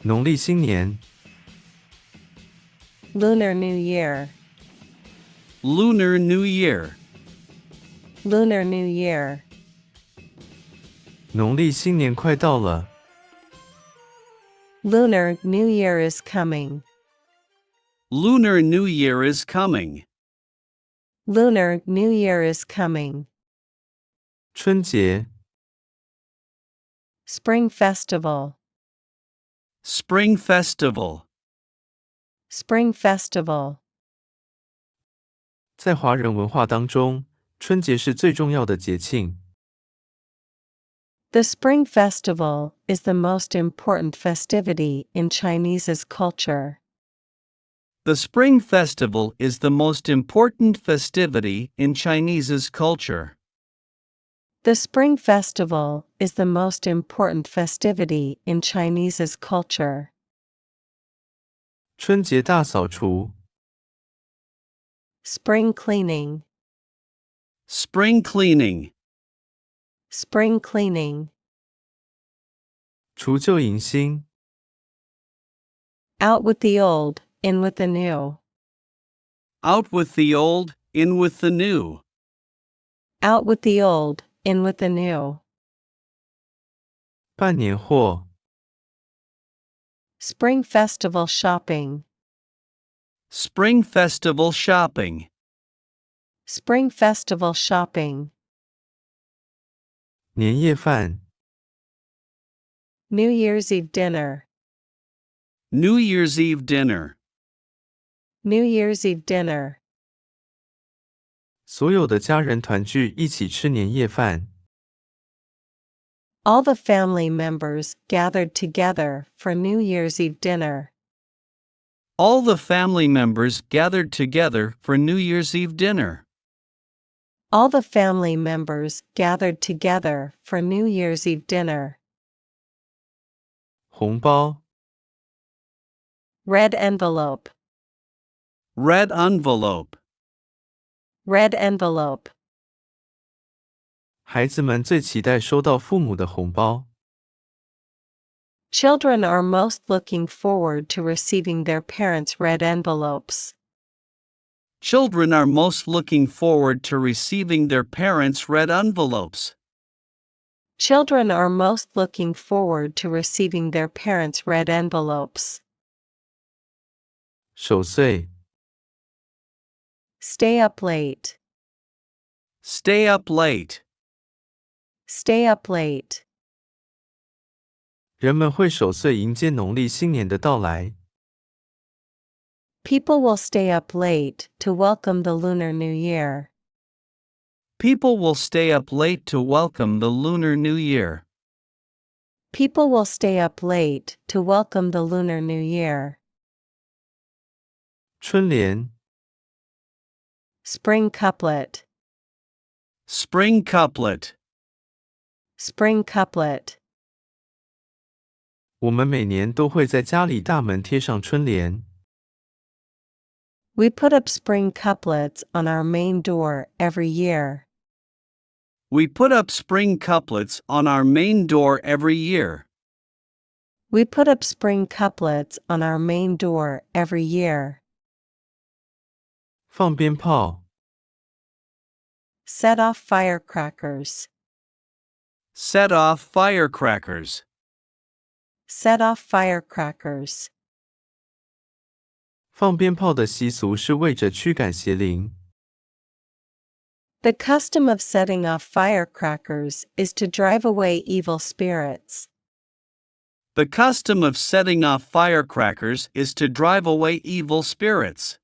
农历新年 Lunar New Year. Lunar New Year. Lunar New Year. 农历新年快到了 Lunar New Year is coming. Lunar New Year is coming. Lunar New Year is coming. 春节 Spring Festival. Spring Festival. Spring Festival. 在华人文化当中，春节是最重要的节庆。The Spring Festival is the most important festivity in Chinese's culture. The Spring Festival is the most important festivity in Chinese's culture. The Spring Festival is the most important festivity in Chinese's culture. 春节大扫除 Spring cleaning. Spring cleaning. Spring cleaning. 除旧迎新 Out with the old, in with the new. Out with the old, in with the new. Out with the old, in with the new. 办年货 Spring Festival shopping. Spring Festival shopping. Spring Festival shopping. 年夜饭 New Year's Eve dinner. New Year's Eve dinner. New Year's Eve dinner. 所有的家人团聚一起吃年夜饭 All the family members gathered together for New Year's Eve dinner. All the family members gathered together for New Year's Eve dinner. All the family members gathered together for New Year's Eve dinner. 红包 Red envelope. Red envelope. Red envelope. 孩子们最期待收到父母的红包 Children are most looking forward to receiving their parents' red envelopes. Children are most looking forward to receiving their parents' red envelopes. Children are most looking forward to receiving their parents' red envelopes. 守岁 Stay up late. Stay up late. Stay up late. 人们会守岁迎接农历新年的到来 People will stay up late to welcome the Lunar New Year. People will stay up late to welcome the Lunar New Year. People will stay up late to welcome the Lunar New Year. 春联 Spring Couplet. Spring Couplet. Spring Couplet. 我们每年都会在家里大门贴上春联 We put up spring couplets on our main door every year. We put up spring couplets on our main door every year. We put up spring couplets on our main door every year. 放鞭炮 Set off firecrackers. Set off firecrackers. Set off firecrackers. 放鞭炮的习俗是为着驱赶邪灵 The custom of setting off firecrackers is to drive away evil spirits. The custom of setting off firecrackers is to drive away evil spirits.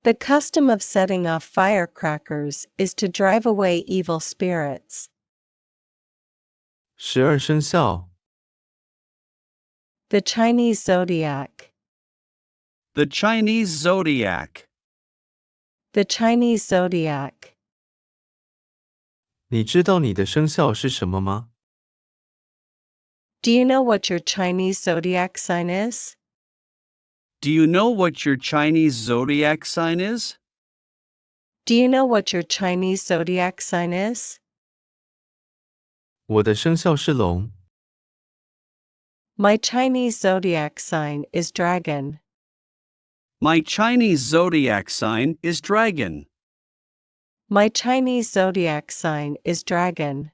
The custom of setting off firecrackers is to drive away evil spirits. 12生肖 The Chinese Zodiac. The Chinese Zodiac. The Chinese Zodiac. 你知道你的生肖是什么吗 Do you know what your Chinese zodiac sign is? Do you know what your Chinese zodiac sign is? Do you know what your Chinese zodiac sign is? 我的生肖是龙 My Chinese zodiac sign is dragon. My Chinese zodiac sign is dragon. My Chinese zodiac sign is dragon.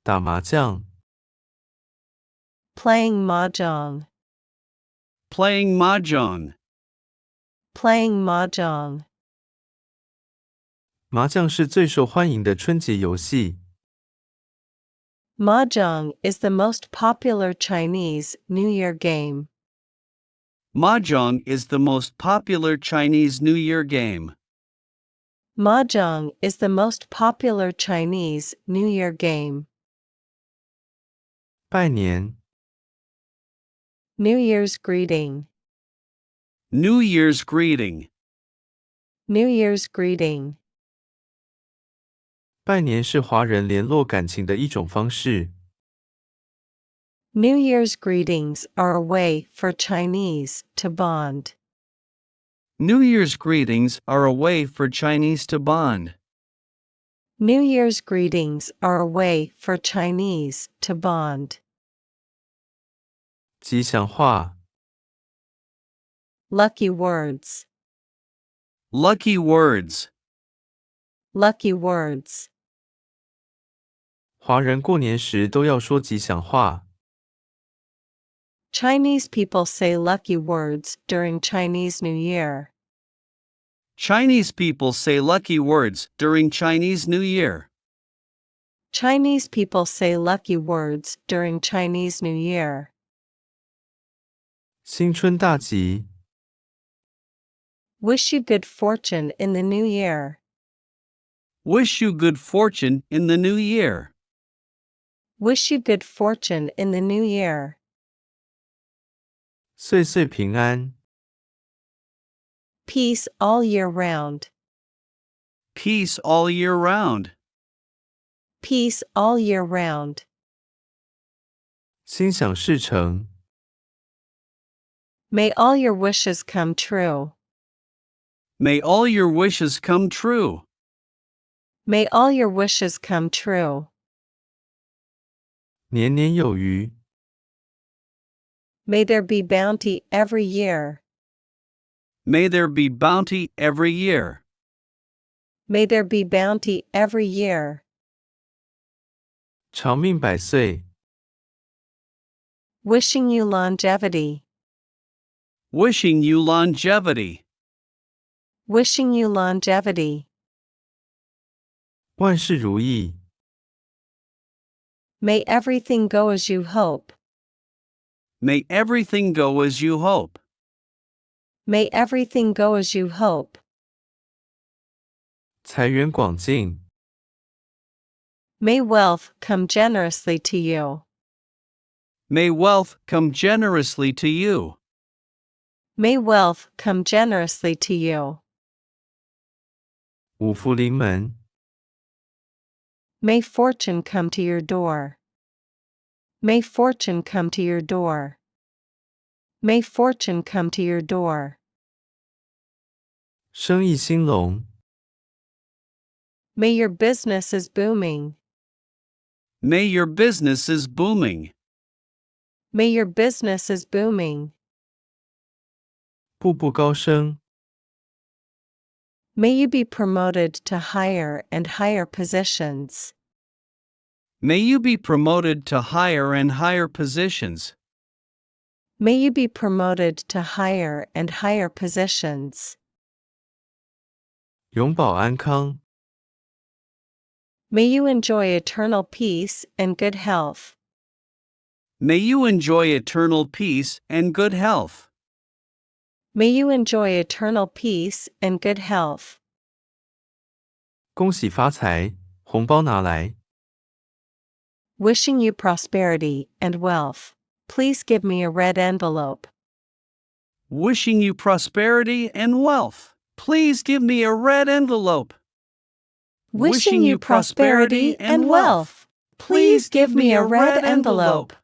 打麻将， Playing Mahjong. Playing Mahjong. Playing Mahjong. 麻将是最受欢迎的春节游戏。 Mahjong is the most popular Chinese New Year game. Mahjong is the most popular Chinese New Year game. Mahjong is the most popular Chinese New Year game. 拜年， New Year's greeting. New Year's greeting. New Year's greeting. 拜年是华人联络感情的一种方式。 New Year's greetings are a way for Chinese to bond. New Year's greetings are a way for Chinese to bond. New Year's greetings are a way for Chinese to bond. 吉祥话， Lucky words. Lucky words. Lucky words. 华人过年时都要说吉祥话。 Chinese people say lucky words during Chinese New Year. Chinese people say lucky words during Chinese New Year. Chinese people say lucky words during Chinese New Year. 新春大吉， Wish you good fortune in the new year. Wish you good fortune in the new year. Wish you good fortune in the new year. 岁岁平安， Peace all year round. Peace all year round. Peace all year round. 心想事成， May all your wishes come true. May all your wishes come true. May all your wishes come true. 年年有余， May there be bounty every year. May there be bounty every year. May there be bounty every year. 长命百岁， Wishing you longevity. Wishing you longevity. Wishing you longevity. 万事如意， May everything go as you hope. May everything go as you hope. May everything go as you hope. 财源广进， May wealth come generously to you. May wealth come generously to you. May wealth come generously to you. 五福临门， May fortune come to your door. May fortune come to your door. May fortune come to your door. 生意兴隆， May your business is booming. May your business is booming. May your business is booming. 步步高升， May you be promoted to higher and higher positions. May you be promoted to higher and higher positions. May you be promoted to higher and higher positions. 永保安康， May you enjoy eternal peace and good health. May you enjoy eternal peace and good health. May you enjoy eternal peace and good health. 恭喜发财，红包拿来。 Wishing you prosperity and wealth. Please give me a red envelope. Wishing you prosperity and wealth. Please give me a red envelope. Wishing you prosperity and wealth. Please give me a red envelope.